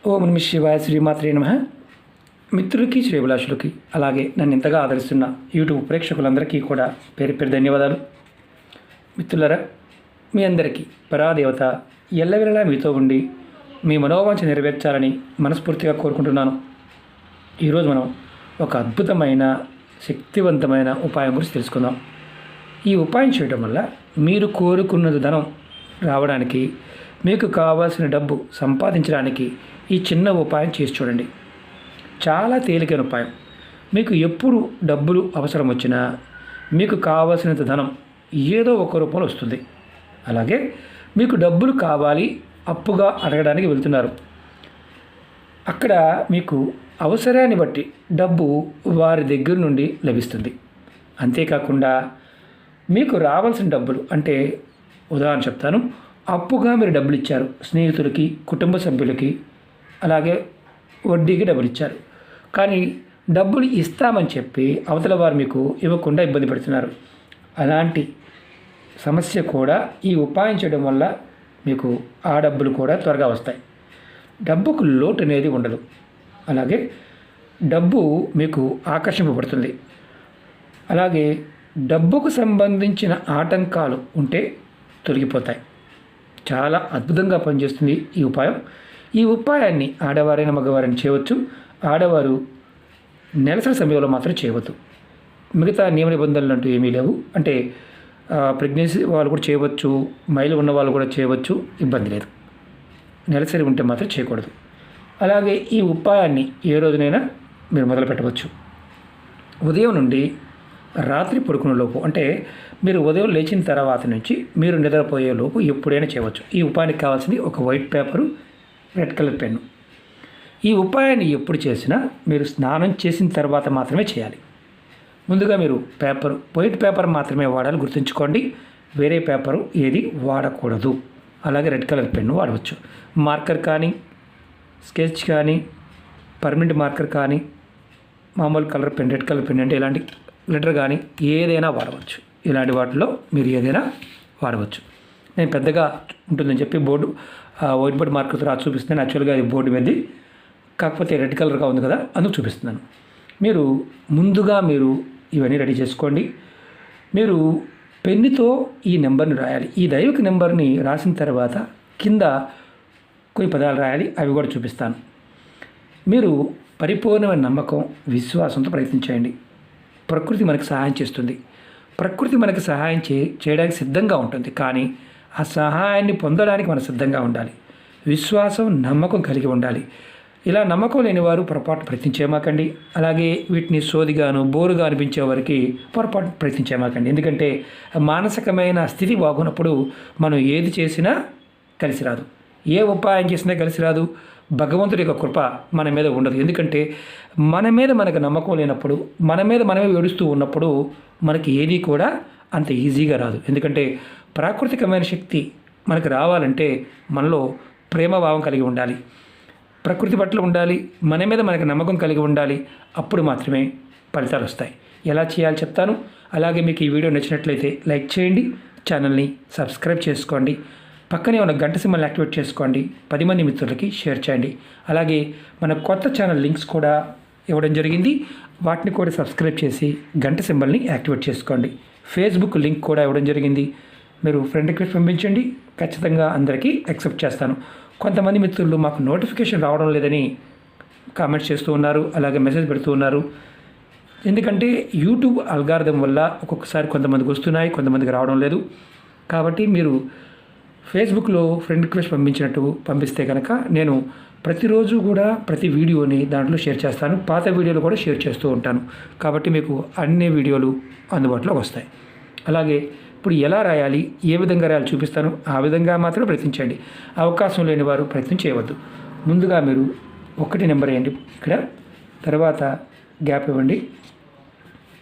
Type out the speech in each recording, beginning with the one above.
ఓం నమః శివాయ శ్రీమాత్రే నమః. మిత్రులకి శ్రేభిలాషులకి అలాగే నన్ను ఇంతగా ఆదరిస్తున్న యూట్యూబ్ ప్రేక్షకులందరికీ కూడా పేరు పేరు ధన్యవాదాలు. మిత్రులరా, మీ అందరికీ పరాదేవత ఎల్లవేళలా మీతో ఉండి మీ మనోవాంఛ నెరవేర్చాలని మనస్ఫూర్తిగా కోరుకుంటున్నాను. ఈరోజు మనం ఒక అద్భుతమైన శక్తివంతమైన ఉపాయం గురించి తెలుసుకుందాం. ఈ ఉపాయం చేయడం వల్ల మీరు కోరుకున్నది ధనం రావడానికి, మీకు కావాల్సిన డబ్బు సంపాదించడానికి ఈ చిన్న ఉపాయం చేసి చూడండి. చాలా తేలికైన ఉపాయం. మీకు ఎప్పుడు డబ్బులు అవసరం వచ్చినా మీకు కావాల్సినంత ధనం ఏదో ఒక రూపంలో వస్తుంది. అలాగే మీకు డబ్బులు కావాలి, అప్పుగా అడగడానికి వెళ్తున్నారు. అక్కడ మీకు అవసరాన్ని బట్టి డబ్బు వారి దగ్గర నుండి లభిస్తుంది. అంతేకాకుండా మీకు రావాల్సిన డబ్బులు అంటే ఉదాహరణ చెప్తాను. అప్పుగా మీరు డబ్బులు ఇచ్చారు, స్నేహితులకి, కుటుంబ సభ్యులకి, అలాగే వడ్డీకి డబ్బులు ఇచ్చారు. కానీ డబ్బులు ఇస్తామని చెప్పి అవతల వారు మీకు ఇవ్వకుండా ఇబ్బంది పెడుతున్నారు. అలాంటి సమస్య కూడా ఈ ఉపాయం చేయడం వల్ల మీకు ఆ డబ్బులు కూడా త్వరగా వస్తాయి. డబ్బుకు లోటు అనేది ఉండదు. అలాగే డబ్బు మీకు ఆకర్షింపబడుతుంది. అలాగే డబ్బుకు సంబంధించిన ఆటంకాలు ఉంటే తొలగిపోతాయి. చాలా అద్భుతంగా పనిచేస్తుంది ఈ ఉపాయం. ఈ ఉపాయాన్ని ఆడవారైన మగవారైనా చేయవచ్చు. ఆడవారు నెలసరి సమయంలో మాత్రం చేయవద్దు. మిగతా నియమ నిబంధనలు అంటూ ఏమీ లేవు. అంటే ప్రెగ్నెన్సీ వాళ్ళు కూడా చేయవచ్చు, మైలు ఉన్న వాళ్ళు కూడా చేయవచ్చు, ఇబ్బంది లేదు. నెలసరి ఉంటే మాత్రం చేయకూడదు. అలాగే ఈ ఉపాయాన్ని ఏ రోజునైనా మీరు మొదలు పెట్టవచ్చు. ఉదయం నుండి రాత్రి పడుకునే లోపు, అంటే మీరు ఉదయం లేచిన తర్వాత నుంచి మీరు నిద్రపోయే లోపు ఎప్పుడైనా చేయవచ్చు. ఈ ఉపాయానికి కావాల్సింది ఒక white paper, red colour pen. ఈ ఉపాయాన్ని ఎప్పుడు చేసినా మీరు స్నానం చేసిన తర్వాత మాత్రమే చేయాలి. ముందుగా మీరు వైట్ పేపర్ మాత్రమే వాడాలి, గుర్తుంచుకోండి. వేరే పేపరు ఏది వాడకూడదు. అలాగే రెడ్ కలర్ పెన్ను వాడవచ్చు. మార్కర్ కానీ, స్కెచ్ కానీ, పర్మనెంట్ మార్కర్ కానీ, మామూలు colour pen, red colour pen అంటే ఇలాంటి లెటర్ కానీ ఏదైనా వాడవచ్చు. ఇలాంటి వాటిలో మీరు ఏదైనా వాడవచ్చు. నేను పెద్దగా ఉంటుందని చెప్పి బోర్డు వైట్ బోర్డ్ మార్కర్తో రాసి చూపిస్తున్నాను. యాక్చువల్గా అది బోర్డు మీద, కాకపోతే రెడ్ కలర్గా ఉంది కదా, అందుకు చూపిస్తున్నాను. మీరు ముందుగా ఇవన్నీ రెడీ చేసుకోండి. మీరు పెన్నుతో ఈ నెంబర్ని రాయాలి. ఈ దైవిక నెంబర్ని రాసిన తర్వాత కింద కొన్ని పదాలు రాయాలి. అవి కూడా చూపిస్తాను. మీరు పరిపూర్ణమైన నమ్మకం, విశ్వాసంతో ప్రయత్నించండి. ప్రకృతి మనకు సహాయం చేస్తుంది. ప్రకృతి మనకు సహాయం చేయడానికి సిద్ధంగా ఉంటుంది. కానీ ఆ సహాయాన్ని పొందడానికి మనం సిద్ధంగా ఉండాలి. విశ్వాసం, నమ్మకం కలిగి ఉండాలి. ఇలా నమ్మకం లేని వారు పొరపాటు ప్రయత్నించేమాకండి. అలాగే వీటిని సోదిగాను, బోరుగా అనిపించే వారికి పొరపాటు ప్రయత్నించేమాకండి. ఎందుకంటే మానసికమైన స్థితి బాగున్నప్పుడు మనం ఏది చేసినా కలిసి రాదు. ఏ ఉపాయం చేసినా కలిసి రాదు. భగవంతుడి యొక్క కృప మన మీద ఉండదు. ఎందుకంటే మన మీద మనకు నమ్మకం లేనప్పుడు, మన మీద మనమే ఏడుస్తూ ఉన్నప్పుడు మనకి ఏది కూడా అంత ఈజీగా రాదు. ఎందుకంటే ప్రాకృతికమైన శక్తి మనకు రావాలంటే మనలో ప్రేమభావం కలిగి ఉండాలి, ప్రకృతి పట్ల ఉండాలి, మన మీద మనకు నమ్మకం కలిగి ఉండాలి. అప్పుడు మాత్రమే ఫలితాలు వస్తాయి. ఎలా చేయాలో చెప్తాను. అలాగే మీకు ఈ వీడియో నచ్చినట్లయితే లైక్ చేయండి, ఛానల్ని సబ్స్క్రైబ్ చేసుకోండి, పక్కనే ఉన్న గంట సింబల్ని యాక్టివేట్ చేసుకోండి, 10 మంది మిత్రులకి షేర్ చేయండి. అలాగే మన కొత్త ఛానల్ లింక్స్ కూడా ఇవ్వడం జరిగింది. వాటిని కూడా సబ్స్క్రైబ్ చేసి గంట సింబల్ని యాక్టివేట్ చేసుకోండి. ఫేస్బుక్ లింక్ కూడా ఇవ్వడం జరిగింది. మీరు ఫ్రెండ్ రిక్వెస్ట్ పంపించండి, ఖచ్చితంగా అందరికీ యాక్సెప్ట్ చేస్తాను. కొంతమంది మిత్రులు మాకు నోటిఫికేషన్ రావడం లేదని కామెంట్స్ చేస్తూ ఉన్నారు, అలాగే మెసేజ్ పెడుతూ ఉన్నారు. ఎందుకంటే యూట్యూబ్ అల్గారిథం వల్ల ఒక్కొక్కసారి కొంతమందికి వస్తున్నాయి, కొంతమందికి రావడం లేదు. కాబట్టి మీరు ఫేస్బుక్లో ఫ్రెండ్ రిక్వెస్ట్ పంపిస్తే కనుక నేను ప్రతిరోజు కూడా ప్రతి వీడియోని దాంట్లో షేర్ చేస్తాను. పాత వీడియోలు కూడా షేర్ చేస్తూ ఉంటాను. కాబట్టి మీకు అన్ని వీడియోలు అందుబాటులోకి వస్తాయి. అలాగే ఇప్పుడు ఎలా రాయాలి, ఏ విధంగా రాయాలి చూపిస్తాను. ఆ విధంగా మాత్రమే ప్రయత్నించండి. అవకాశం లేని వారు ప్రయత్నం చేయవద్దు. ముందుగా మీరు 1 నెంబర్ వేయండి ఇక్కడ, తర్వాత గ్యాప్ ఇవ్వండి,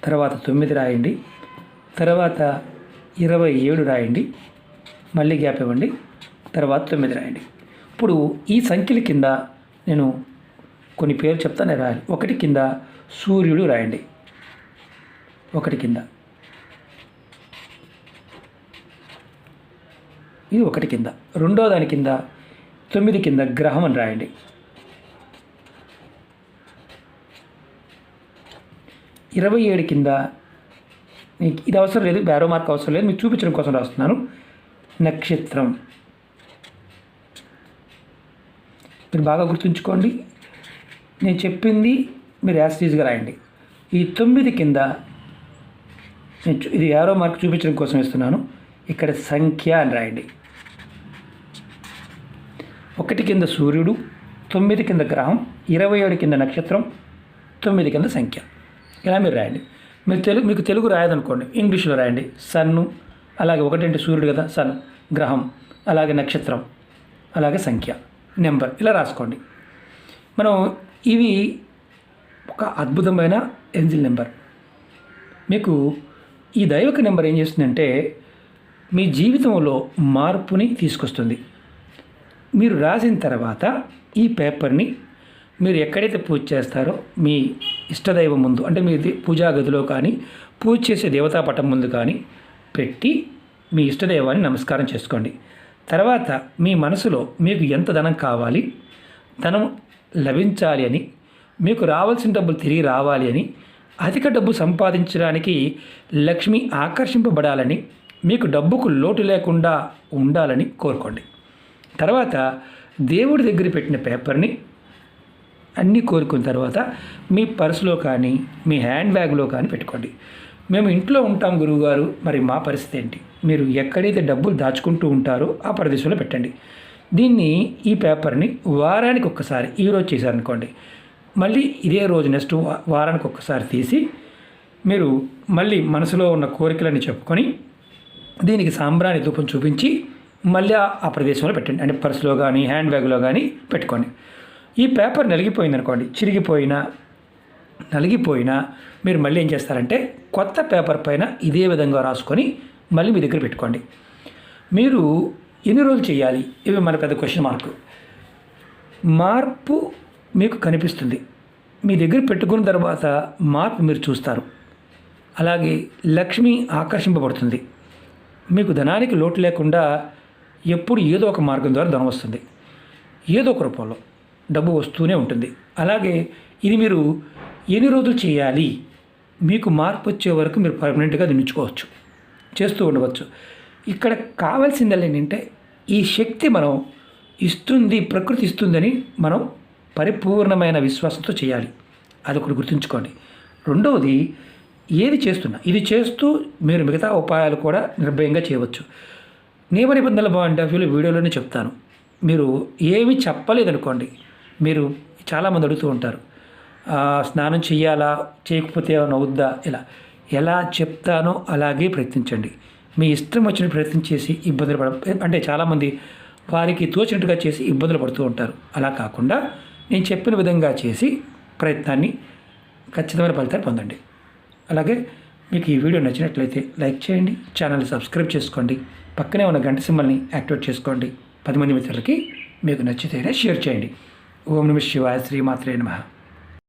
తర్వాత 9 రాయండి, తర్వాత 27 రాయండి, మళ్ళీ గ్యాప్ ఇవ్వండి, తర్వాత 9 రాయండి. ఇప్పుడు ఈ సంఖ్యల కింద నేను కొన్ని పేర్లు చెప్తాను, రాయాలి. 1 కింద సూర్యుడు రాయండి. 1 కింద ఇది 1 కింద. రెండో దాని కింద 9 కింద గ్రహం అని రాయండి. 27 కింద మీకు ఇది అవసరం లేదు, బ్యారో మార్క్ అవసరం లేదు, మీకు చూపించడం కోసం రాస్తున్నాను. నక్షత్రం మీరు బాగా గుర్తుంచుకోండి. నేను చెప్పింది మీరు యాస్టీజ్గా రాయండి. ఈ 9 కింద ఇది యారో మార్క్ చూపించడం కోసం ఇస్తున్నాను. ఇక్కడ సంఖ్య అని రాయండి. 1 కింద సూర్యుడు, 9 కింద గ్రహం, 27 కింద నక్షత్రం, 9 కింద సంఖ్య. ఇలా మీరు రాయండి. మీకు తెలుగు రాయదనుకోండి, ఇంగ్లీష్లో రాయండి. సన్ను, అలాగే 1 అంటే సూర్యుడు కదా, సన్, గ్రహం, అలాగే నక్షత్రం, అలాగే సంఖ్య, నెంబర్, ఇలా రాసుకోండి. మనం ఇవి ఒక అద్భుతమైన ఏంజిల్ నెంబర్. మీకు ఈ దైవక నెంబర్ ఏం చేస్తుందంటే మీ జీవితంలో మార్పుని తీసుకొస్తుంది. మీరు రాసిన తర్వాత ఈ పేపర్ని మీరు ఎక్కడైతే పూజ చేస్తారో మీ ఇష్టదైవం ముందు, అంటే మీ పూజా గదిలో కానీ పూజ చేసే దేవతా పటం ముందు కానీ పెట్టి మీ ఇష్టదైవాన్ని నమస్కారం చేసుకోండి. తర్వాత మీ మనసులో మీకు ఎంత ధనం కావాలి, ధనం లభించాలి అని, మీకు రావాల్సిన డబ్బులు తిరిగి రావాలి అని, అధిక డబ్బు సంపాదించడానికి లక్ష్మి ఆకర్షింపబడాలని, మీకు డబ్బుకు లోటు లేకుండా ఉండాలని కోరుకోండి. తర్వాత దేవుడి దగ్గర పెట్టిన పేపర్ని అన్నీ కోరుకున్న తర్వాత మీ పర్సులో కానీ మీ హ్యాండ్ బ్యాగ్లో కానీ పెట్టుకోండి. మేము ఇంట్లో ఉంటాం గురువుగారు, మరి మా పరిస్థితి ఏంటి? మీరు ఎక్కడైతే డబ్బులు దాచుకుంటూ ఉంటారో ఆ ప్రదేశంలో పెట్టండి. దీన్ని ఈ పేపర్ని వారానికి ఒక్కసారి, ఈరోజు చేశారనుకోండి, మళ్ళీ ఇదే రోజు నెక్స్ట్ వారానికి ఒక్కసారి తీసి మీరు మళ్ళీ మనసులో ఉన్న కోరికలని చెప్పుకొని దీనికి సాంబ్రాణి ధూపం చూపించి మళ్ళీ ఆ ప్రదేశంలో పెట్టండి. అంటే పర్సులో కానీ హ్యాండ్ బ్యాగ్లో కానీ పెట్టుకోండి. ఈ పేపర్ నలిగిపోయిందనుకోండి, నలిగిపోయినా మీరు మళ్ళీ ఏం చేస్తారంటే కొత్త పేపర్ పైన ఇదే విధంగా రాసుకొని మళ్ళీ మీ దగ్గర పెట్టుకోండి. మీరు ఎన్ని రోజులు చేయాలి? ఇవి మన పెద్ద క్వశ్చన్ మార్కు. మార్పు మీకు కనిపిస్తుంది. మీ దగ్గర పెట్టుకున్న తర్వాత మార్పు మీరు చూస్తారు. అలాగే లక్ష్మి ఆకర్షింపబడుతుంది. మీకు ధనానికి లోటు లేకుండా ఎప్పుడు ఏదో ఒక మార్గం ద్వారా ధనం వస్తుంది. ఏదో ఒక రూపంలో డబ్బు వస్తూనే ఉంటుంది. అలాగే ఇది మీరు ఎన్ని రోజులు చేయాలి, మీకు మార్పు వచ్చే వరకు మీరు పర్మనెంట్గా దించుకోవచ్చు, చేస్తూ ఉండవచ్చు. ఇక్కడ కావాల్సింది ఏంటంటే ఈ శక్తి మనం ఇస్తుంది, ప్రకృతి ఇస్తుందని మనం పరిపూర్ణమైన విశ్వాసంతో చేయాలి. అదొకటి గుర్తుంచుకోండి. రెండవది, ఏది చేస్తున్నా ఇది చేస్తూ మీరు మిగతా ఉపాయాలు కూడా నిర్భయంగా చేయవచ్చు. నియమ నిబంధనల పాయింట్ ఆఫ్ వ్యూలో వీడియోలోనే చెప్తాను. మీరు ఏమీ చెప్పలేదనుకోండి, మీరు చాలామంది అడుగుతూ ఉంటారు, స్నానం చేయాలా, చేయకపోతే ఏమైనా అవుద్దా, ఎలా చెప్తానో అలాగే ప్రయత్నించండి. మీ ఇష్టం వచ్చిన ప్రయత్నం చేసి ఇబ్బందులు అంటే చాలామంది వారికి తోచినట్టుగా చేసి ఇబ్బందులు పడుతూ ఉంటారు. అలా కాకుండా నేను చెప్పిన విధంగా చేసి ప్రయత్నాన్ని ఖచ్చితమైన ఫలితాన్ని పొందండి. అలాగే మీకు ఈ వీడియో నచ్చినట్లయితే లైక్ చేయండి, ఛానల్ని సబ్స్క్రైబ్ చేసుకోండి, పక్కనే ఉన్న గంట సింబల్ని యాక్టివేట్ చేసుకోండి. 10 మంది మిత్రులకి మీకు నచ్చితేనే షేర్ చేయండి. ఓం నమః శివాయ, శ్రీమాత్రే నమః.